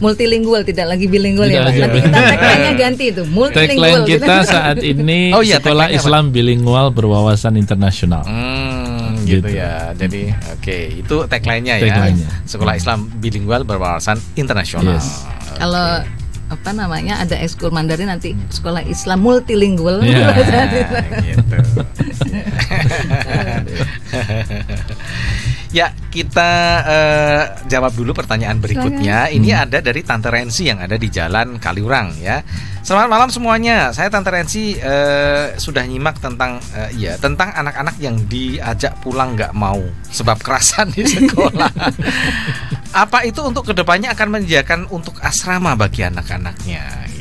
multilingual, tidak lagi bilingual ya Pak. Nanti kita tagline-nya ganti itu, multilingual. Tagline kita saat ini Sekolah Islam Bilingual Berwawasan Internasional. Gitu ya. Jadi itu tagline-nya ya. Sekolah Islam Bilingual Berwawasan Internasional. Kalau ada ekskul Mandarin, nanti sekolah Islam multilingual. Gitu. Ya, kita jawab dulu pertanyaan berikutnya. Ini ada dari Tante Rensi yang ada di Jalan Kaliurang ya. Selamat malam semuanya. Saya Tante Rensi sudah nyimak tentang anak-anak yang diajak pulang nggak mau sebab kerasan di sekolah. Apa itu untuk kedepannya akan menyediakan untuk asrama bagi anak-anaknya?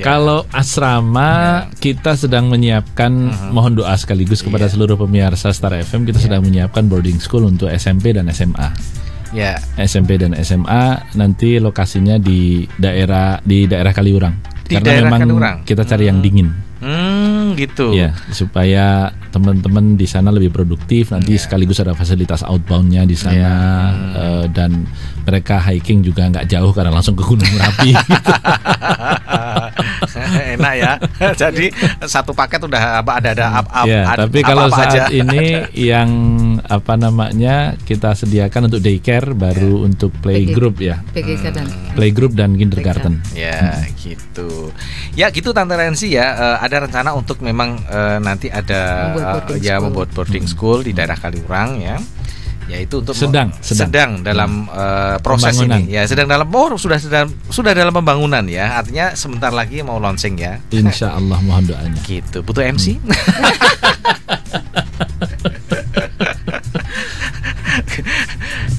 Kalau asrama kita sedang menyiapkan, mohon doa sekaligus kepada seluruh pemirsa Star FM, kita sedang menyiapkan boarding school untuk SMP dan SMA. SMP dan SMA nanti lokasinya di daerah Kaliurang. Karena memang Kaliurang. Kita cari yang dingin. Gitu. Ya, supaya teman-teman di sana lebih produktif. Nanti sekaligus ada fasilitas outboundnya di sana, dan mereka hiking juga nggak jauh karena langsung ke Gunung Merapi. Gitu. Enak ya. Jadi satu paket udah ada tapi kalau saat ini yang kita sediakan untuk daycare baru untuk playgroup ya. Playgroup dan kindergarten. Ya, gitu. Ya, gitu Tante Rensi ya. Ada rencana untuk memang nanti ada membuat boarding school di daerah Kaliurang ya. Yaitu untuk sedang dalam proses ini ya, sedang dalam sudah dalam pembangunan ya, artinya sebentar lagi mau launching ya. Insya Allah, mohon doanya. Gitu. Butuh MC?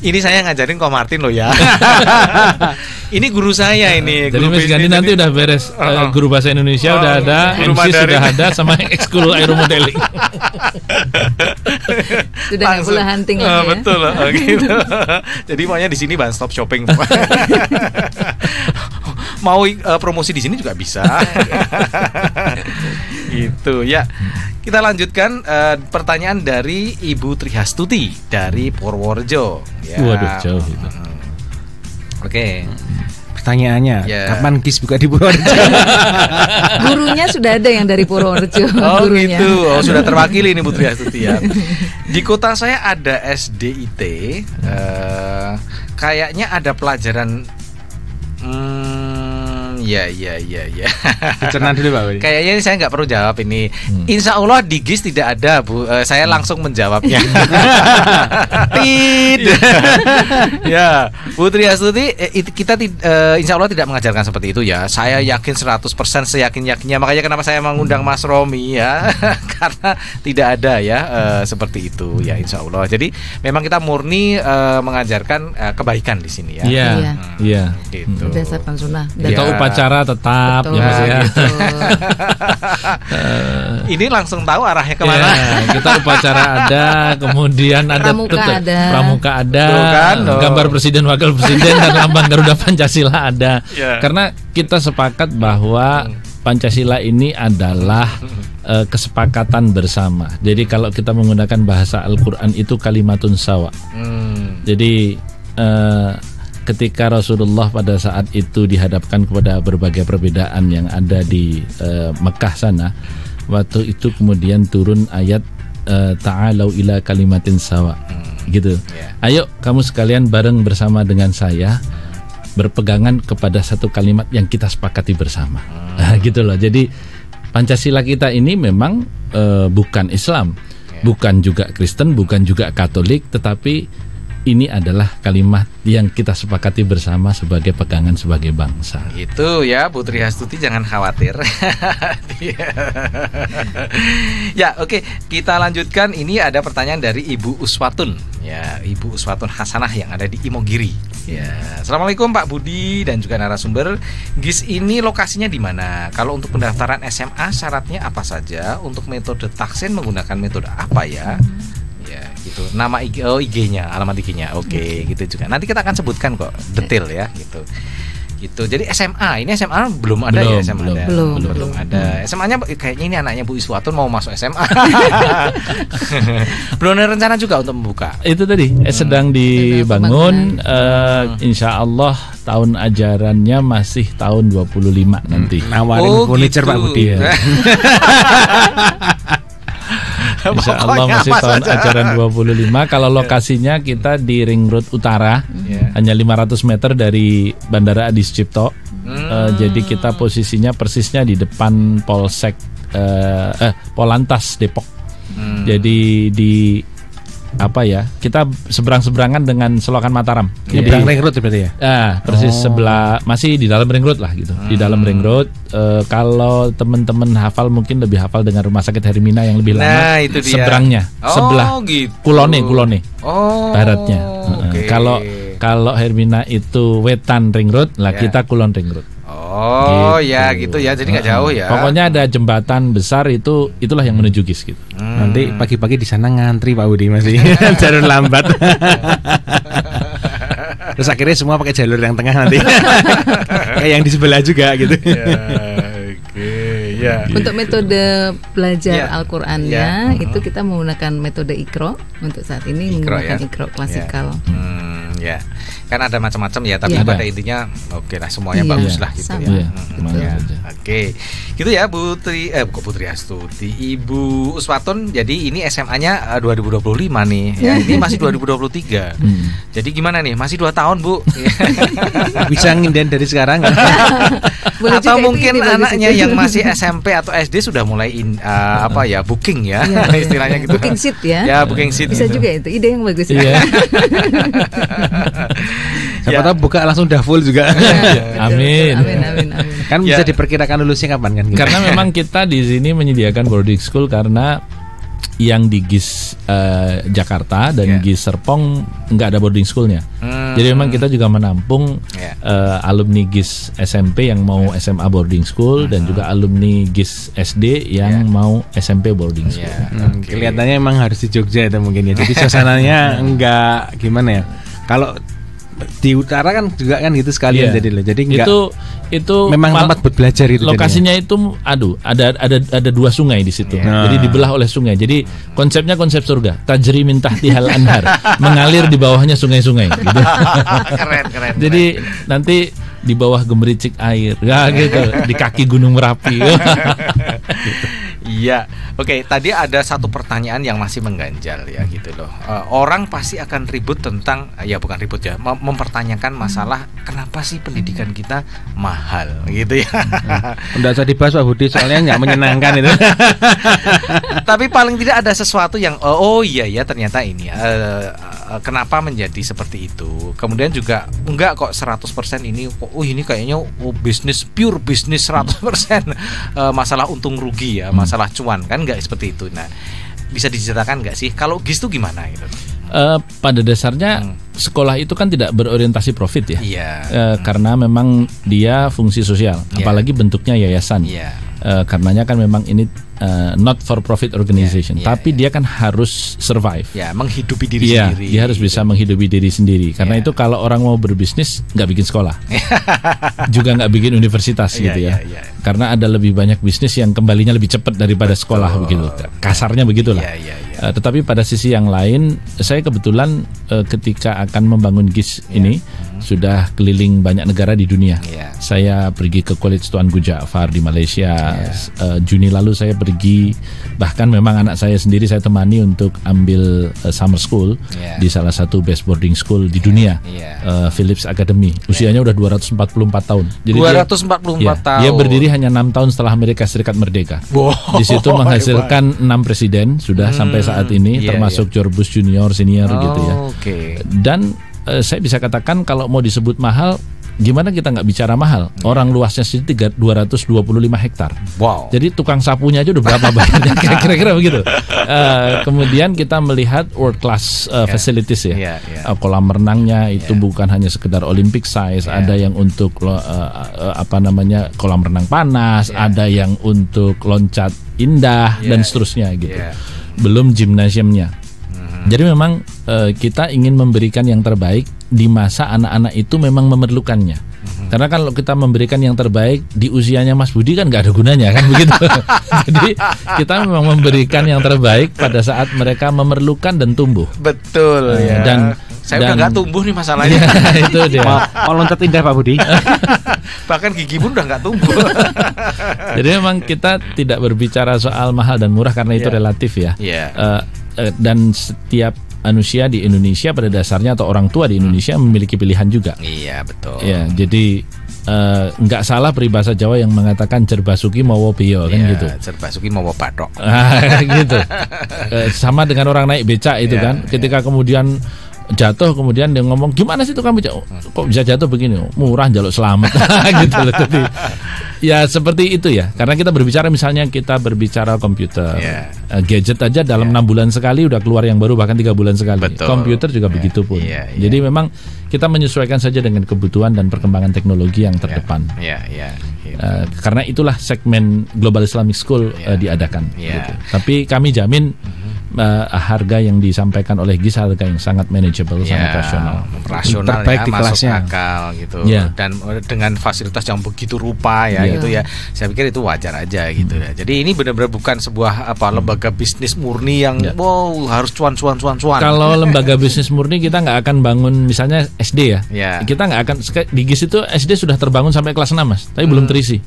Ini saya ngajarin Ko Martin loh ya. Ini guru saya ini. Jadi Miss Gandhi nanti udah beres guru bahasa Indonesia udah ada, MC sudah ada, sama ekskul aeromodeling. Sudah nggak boleh hunting lagi ya. Betul loh, gitu. Jadi maunya di sini one stop shopping. Mau promosi di sini juga bisa. Gitu ya. Kita lanjutkan pertanyaan dari Ibu Trihastuti dari Purworejo. Ya. Waduh, jauh itu. Oke. Pertanyaannya, kapan GIS buka di Purworejo? Gurunya sudah ada yang dari Purworejo. Oh gurunya. gitu, sudah terwakili nih Bu Trihastuti ya. Di kota saya ada SDIT, kayaknya ada pelajaran. Ya. Cerna dulu Pak Budi. Kayaknya saya nggak perlu jawab ini. Insya Allah di GIS tidak ada Bu. Saya langsung menjawabnya. Tidak. Ya, Bu Trihastuti, kita insya Allah tidak mengajarkan seperti itu ya. Saya yakin 100% seyakin-yakinnya. Makanya kenapa saya mengundang Mas Romi ya, karena tidak ada ya seperti itu ya insya Allah. Jadi memang kita murni mengajarkan kebaikan di sini ya. Iya. Gitu. Berdasarkan sunnah. Kita upacara tetap betul, ya Mas ya. Ini langsung tahu arahnya kemana. Kita upacara ada, kemudian ada pramuka ada, kan? Gambar presiden, wakil presiden dan lambang Garuda Pancasila ada. Karena kita sepakat bahwa Pancasila ini adalah kesepakatan bersama. Jadi kalau kita menggunakan bahasa Al-Quran itu kalimatun sawa. Jadi ketika Rasulullah pada saat itu dihadapkan kepada berbagai perbedaan yang ada di Mekah sana, waktu itu kemudian turun ayat ta'alau ila kalimatin sawa, gitu. Ayo kamu sekalian bareng bersama dengan saya berpegangan kepada satu kalimat yang kita sepakati bersama. Gitu loh. Jadi Pancasila kita ini memang bukan Islam, bukan juga Kristen, bukan juga Katolik, tetapi ini adalah kalimat yang kita sepakati bersama sebagai pegangan sebagai bangsa. Itu ya, Bu Trihastuti, jangan khawatir. Ya, oke, kita lanjutkan. Ini ada pertanyaan dari Ibu Uswatun. Ya, Ibu Uswatun Hasanah yang ada di Imogiri. Ya, Assalamualaikum Pak Budi dan juga narasumber. GIS ini lokasinya di mana? Kalau untuk pendaftaran SMA syaratnya apa saja? Untuk metode taksin menggunakan metode apa ya? Ya, gitu. Nama IG-nya, alamat IG-nya. Oke, gitu juga. Nanti kita akan sebutkan kok detail ya, gitu. Gitu. Jadi SMA, ini SMA belum ada ya SMA belum ada. SMA-nya kayaknya ini anaknya Bu Iswatun mau masuk SMA. Belum ada rencana juga untuk membuka. Itu tadi sedang dibangun. Insya Allah tahun ajarannya masih tahun 25 nanti. Nawarin furniture Pak Budi ya. Insya Allah masih tahun ajaran 25. Kalau lokasinya kita di Ring Road Utara, hanya 500 meter dari Bandara Adi Sucipto. Jadi kita posisinya persisnya di depan Polsek Polantas Depok. Jadi di kita seberang-seberangan dengan Selokan Mataram. Seberang Ring Road berarti ya? Persis sebelah, masih di dalam Ring Road lah gitu. Di dalam Ring Road. Kalau teman-teman hafal mungkin lebih hafal dengan Rumah Sakit Hermina yang lebih lama. Nah, itu dia. Seberangnya, sebelah gitu. Kulone. Baratnya. Okay. Kalau Hermina itu wetan Ring Road, lah kita kulon Ring Road. Gitu ya. Jadi nggak jauh ya. Pokoknya ada jembatan besar itulah yang menuju GIS gitu. Nanti pagi-pagi di sana ngantri Pak Budi masih jalur lambat. Terus akhirnya semua pakai jalur yang tengah nanti. Kayak yang di sebelah juga gitu. Untuk metode belajar Al-Qur'annya itu kita menggunakan metode Iqra untuk saat ini, menggunakan Iqra klasikal. Kan ada macam-macam ya, tapi pada intinya lah semuanya bagus lah gitu ya. Oke. Gitu ya Bu Trihastuti, Ibu Uswatun. Jadi ini SMA-nya 2025 nih. Ya, ini masih 2023. Jadi gimana nih? Masih 2 tahun, Bu. Bisa nginden dari sekarang. Atau mungkin anaknya yang masih SMP atau SD sudah mulai booking ya. Istilahnya gitu. Booking seat ya. Ya, booking seat. Bisa gitu. Juga itu ide yang bagus. Siapa tahu buka langsung udah full juga. Amin. Kan bisa diperkirakan lulusnya kapan kan? Karena memang kita di sini menyediakan boarding school karena yang di GIS Jakarta dan GIS Serpong nggak ada boarding schoolnya. Jadi memang kita juga menampung alumni GIS SMP yang mau SMA boarding school dan juga alumni GIS SD yang mau SMP boarding school. Kelihatannya emang harus di Jogja itu mungkin ya. Jadi suasananya nggak gimana ya. Kalau di utara kan juga kan gitu sekalian jadi loh. Jadi enggak itu memang tempat buat belajar itu. Lokasinya jadinya. Itu ada 2 sungai di situ. Jadi dibelah oleh sungai. Jadi konsepnya konsep surga. Tajri min tahtihal anhar. Mengalir di bawahnya sungai-sungai gitu. Keren. Jadi nanti di bawah gemericik air. Ya gitu. Di kaki Gunung Merapi. Gitu. Iya, oke. Tadi ada satu pertanyaan yang masih mengganjal ya gitu loh. Orang pasti akan ribut tentang, ya bukan ribut ya, mempertanyakan masalah kenapa sih pendidikan kita mahal gitu ya. Nggak usah dibahas Pak Budi, soalnya nggak menyenangkan itu. Tapi paling tidak ada sesuatu yang iya ternyata ini kenapa menjadi seperti itu. Kemudian juga enggak kok 100% ini ini kayaknya bisnis pure bisnis 100% masalah untung rugi ya, masalah cuan kan, nggak seperti itu. Nah, bisa diceritakan nggak sih kalau GIS itu gimana gitu? Pada dasarnya sekolah itu kan tidak berorientasi profit ya, karena memang dia fungsi sosial, apalagi bentuknya yayasan. Karenanya kan memang ini not for profit organization, tapi dia kan harus survive, menghidupi diri sendiri. Dia harus bisa menghidupi diri sendiri. Karena itu kalau orang mau berbisnis nggak bikin sekolah, juga nggak bikin universitas gitu ya. Karena ada lebih banyak bisnis yang kembalinya lebih cepat daripada sekolah begitu. Kasarnya begitulah. Tetapi pada sisi yang lain, saya kebetulan ketika akan membangun GIS ini sudah keliling banyak negara di dunia. Saya pergi ke College Tuan Guru Ja'far di Malaysia. Juni lalu saya pergi, bahkan memang anak saya sendiri saya temani untuk ambil summer school di salah satu best boarding school di dunia, Phillips Academy. Usianya udah 244 tahun. Jadi 244 tahun. Dia berdiri hanya 6 tahun setelah Amerika Serikat merdeka. Di situ menghasilkan 6 presiden sudah sampai saat ini, termasuk George Bush Junior, senior gitu ya. Dan saya bisa katakan kalau mau disebut mahal, gimana kita nggak bicara mahal? Orang luasnya sendiri 225 hektar. Jadi tukang sapunya aja udah berapa bayarnya? Kira-kira begitu. Kemudian kita melihat world class facilities ya. Kolam renangnya itu bukan hanya sekedar Olympic size, ada yang untuk kolam renang panas, ada yang untuk loncat indah dan seterusnya gitu. Belum gimnasiumnya. Jadi memang kita ingin memberikan yang terbaik di masa anak-anak itu memang memerlukannya. Karena kalau kita memberikan yang terbaik di usianya Mas Budi kan nggak ada gunanya kan begitu. Jadi kita memang memberikan yang terbaik pada saat mereka memerlukan dan tumbuh. Betul ya. Dan saya udah nggak tumbuh nih masalahnya. Itu dia. Mau loncat indah Pak Budi. Bahkan gigi pun udah nggak tumbuh. Jadi memang kita tidak berbicara soal mahal dan murah karena itu relatif ya. Dan setiap manusia di Indonesia pada dasarnya atau orang tua di Indonesia memiliki pilihan juga. Iya betul. Ya, jadi nggak salah peribahasa Jawa yang mengatakan cerbasuki mawa beyo kan gitu. Cerbasuki mawa bathok. Gitu. Sama dengan orang naik becak itu kan. Ketika kemudian jatuh, kemudian dia ngomong gimana sih tukang becak, kok bisa jatuh begini, murah jaluk selamat. Gitu loh. Jadi ya seperti itu ya. Karena kita berbicara misalnya kita berbicara komputer, gadget aja dalam 6 bulan sekali udah keluar yang baru, bahkan 3 bulan sekali. Betul. Komputer juga begitu pun. Jadi memang kita menyesuaikan saja dengan kebutuhan dan perkembangan teknologi yang terdepan. Karena itulah segmen Global Islamic School diadakan. Gitu. Tapi kami jamin harga yang disampaikan oleh GIS harga yang sangat manageable, sangat rasional terbaik di kelasnya, akal gitu. Dan dengan fasilitas yang begitu rupa ya gitu ya. Saya pikir itu wajar aja gitu ya. Jadi ini benar-benar bukan sebuah lembaga bisnis murni yang harus cuan. Kalau lembaga bisnis murni kita nggak akan bangun misalnya SD ya. Kita nggak akan di GIS itu SD sudah terbangun sampai kelas 6 Mas, tapi belum terisi.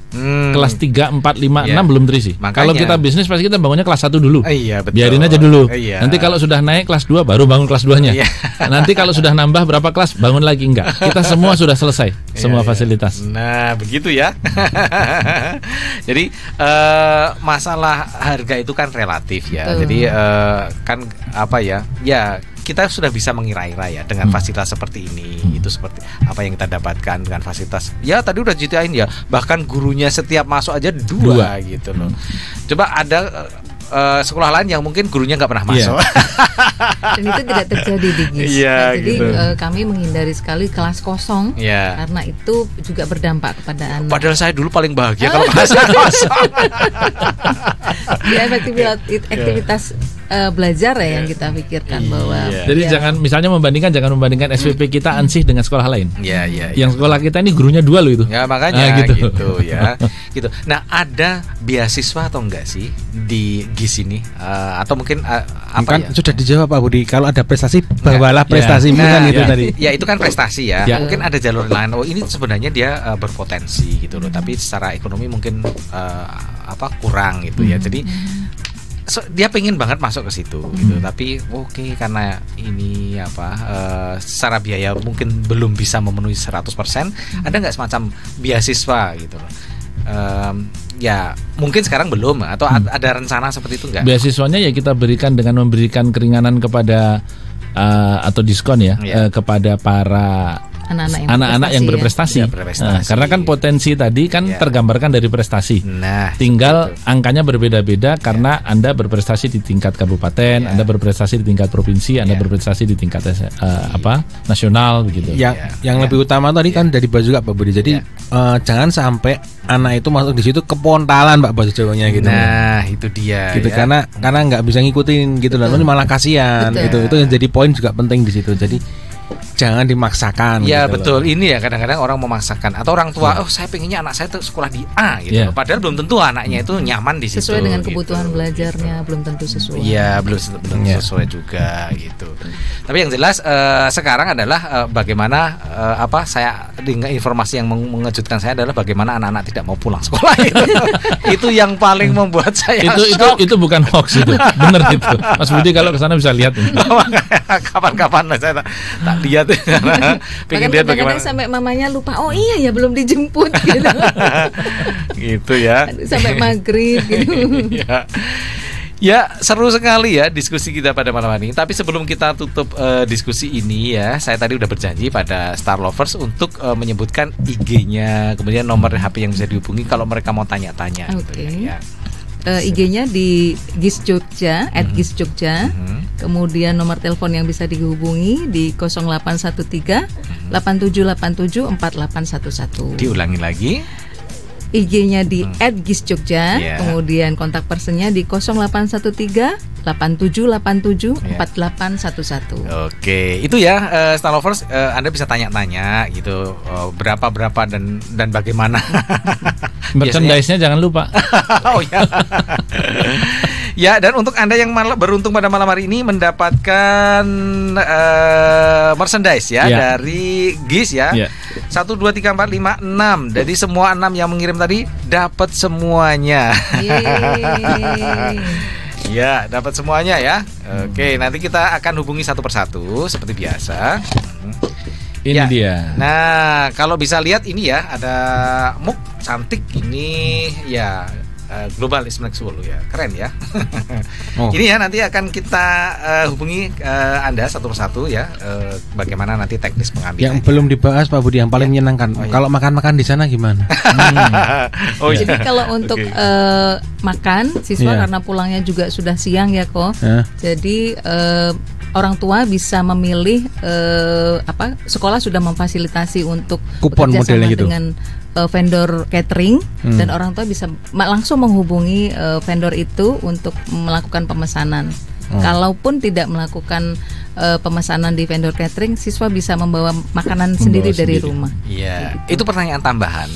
Kelas 3, 4, 5, 6 belum terisi. Kalau kita bisnis pasti kita bangunnya kelas 1 dulu. Biarin aja dulu. Nanti kalau sudah naik kelas 2 baru bangun kelas 2-nya. Nanti kalau sudah nambah berapa kelas bangun lagi, enggak. Kita semua sudah selesai semua fasilitas. Nah, begitu ya. Jadi masalah harga itu kan relatif ya. Jadi kan apa ya? Ya kita sudah bisa mengira-ira ya dengan fasilitas seperti ini. Itu seperti apa yang kita dapatkan dengan fasilitas. Ya tadi udah ceritain ya, bahkan gurunya setiap masuk aja 2 gitu loh. Coba ada sekolah lain yang mungkin gurunya nggak pernah masuk. Dan itu tidak terjadi di GIS. Jadi gitu. Kami menghindari sekali kelas kosong karena itu juga berdampak kepada anak. Padahal saya dulu paling bahagia kalau kelas kosong. Ya, aktivitas belajar ya yang kita pikirkan bahwa. Jadi jangan jangan membandingkan SPP kita Ansih dengan sekolah lain. Yang sekolah kita ini gurunya 2 loh itu. Ya makanya gitu ya. Gitu. Nah, ada beasiswa atau enggak sih di GIS ini? Atau mungkin apa ya? Sudah dijawab Pak Budi. Kalau ada prestasi, bawalah prestasi itu tadi. Ya itu kan prestasi ya. Mungkin ada jalur lain. Oh, ini sebenarnya dia berpotensi gitu loh. Tapi secara ekonomi mungkin kurang gitu ya. Jadi dia pengen banget masuk ke situ gitu, tapi karena ini secara biaya mungkin belum bisa memenuhi 100%. Ada nggak semacam beasiswa gitu loh? Ya mungkin sekarang belum, atau ada rencana seperti itu nggak? Beasiswanya ya kita berikan dengan memberikan keringanan kepada atau diskon kepada para anak-anak yang berprestasi. Karena kan potensi tadi kan tergambarkan dari prestasi. Tinggal angkanya berbeda-beda karena Anda berprestasi di tingkat kabupaten, Anda berprestasi di tingkat provinsi, Anda berprestasi di tingkat nasional begitu. Yang lebih utama tadi kan dari baju juga Pak Budi. Jadi jangan sampai anak itu masuk di situ kepontalan Pak bahasa Jawanya gitu. Nah, itu dia. Gitu karena nggak bisa ngikutin gitu dan malah kasihan. Itu yang jadi poin juga penting di situ. Jadi jangan dimaksakan. Ya gitu betul. Ini ya kadang-kadang orang memaksakan atau orang tua, saya pengennya anak saya tuh sekolah di A gitu. Padahal belum tentu anaknya itu nyaman di situ. Sesuai dengan kebutuhan belajarnya belum tentu sesuai. Iya, belum sesuai juga gitu. Tapi yang jelas sekarang adalah bagaimana saya dengar informasi yang mengejutkan saya adalah bagaimana anak-anak tidak mau pulang sekolah itu. Itu yang paling membuat saya itu bukan hoax itu. Benar itu. Mas Budi kalau ke sana bisa lihat. Kapan-kapan saya tak lihat karena pengen lihat bagaimana sampai mamanya lupa. Oh iya ya belum dijemput gitu. Gitu ya. Sampai maghrib gitu. Ya seru sekali ya diskusi kita pada malam ini. Tapi sebelum kita tutup diskusi ini ya, saya tadi udah berjanji pada Star Lovers untuk menyebutkan IG-nya, kemudian nomor HP yang bisa dihubungi kalau mereka mau tanya-tanya. Gitu ya. IG-nya di GIS Jogja @GIS-Jogja. Kemudian nomor telepon yang bisa dihubungi di 0813 8787 4811. Diulangi lagi. IG-nya di @GIS-Jogja. Kemudian kontak personnya di 0813 8787 4811. Oke, itu ya Star Lovers, Anda bisa tanya-tanya gitu berapa dan bagaimana. Merchandise-nya jangan lupa. Oh ya. Ya, dan untuk Anda yang beruntung pada malam hari ini mendapatkan merchandise dari GIS ya. 1, 2, 3, 4, 5, 6. Jadi semua 6 yang mengirim tadi dapat semuanya. Ya, dapat semuanya ya. Oke, nanti kita akan hubungi satu persatu seperti biasa. Ini dia. Nah, kalau bisa lihat ini ya, ada mug cantik ini ya. Global is flexible ya, keren ya. Ini ya nanti akan kita hubungi Anda satu persatu ya, bagaimana nanti teknis pengambilan. Yang belum dibahas Pak Budi yang paling menyenangkan. Kalau makan-makan di sana gimana? Jadi kalau untuk makan siswa karena pulangnya juga sudah siang ya kok. Jadi orang tua bisa memilih sekolah sudah memfasilitasi untuk kupon modelnya gitu dengan vendor catering dan orang tua bisa langsung menghubungi vendor itu untuk melakukan pemesanan. Kalaupun tidak melakukan pemesanan di vendor catering, siswa bisa membawa makanan sendiri dari rumah. Iya, gitu. Itu pertanyaan tambahan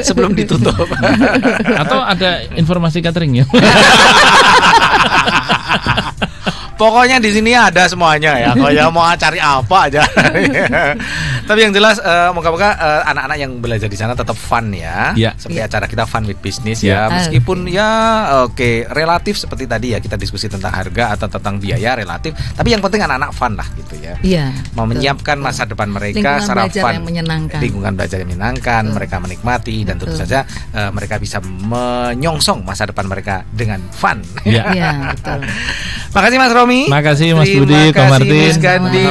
sebelum ditutup. Atau ada informasi cateringnya? Pokoknya di sini ada semuanya ya. Kalau mau cari apa aja. Tapi yang jelas moga-moga anak-anak yang belajar di sana tetap fun ya. Seperti acara kita Fun with Business ya. Meskipun relatif seperti tadi ya kita diskusi tentang harga atau tentang biaya relatif. Tapi yang penting anak-anak fun lah gitu ya. Mau menyiapkan masa depan mereka secara fun. Lingkungan belajar yang menyenangkan, mereka menikmati dan tentu saja mereka bisa menyongsong masa depan mereka dengan fun. Iya, betul. Makasih Mas Romi. Makasih Mas Budi, Ko Martin, Mas Gandhi,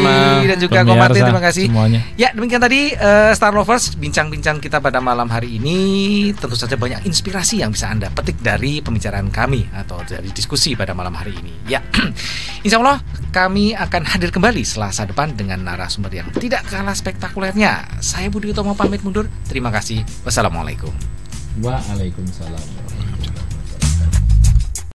dan juga Ko Martin. Terima kasih semuanya. Ya, demikian tadi Star Lovers, bincang-bincang kita pada malam hari ini. Tentu saja banyak inspirasi yang bisa Anda petik dari pembicaraan kami atau dari diskusi pada malam hari ini. Ya, insya Allah kami akan hadir kembali Selasa depan dengan narasumber yang tidak kalah spektakulernya. Saya Budi Utomo pamit mundur. Terima kasih. Wassalamualaikum. Waalaikumsalam.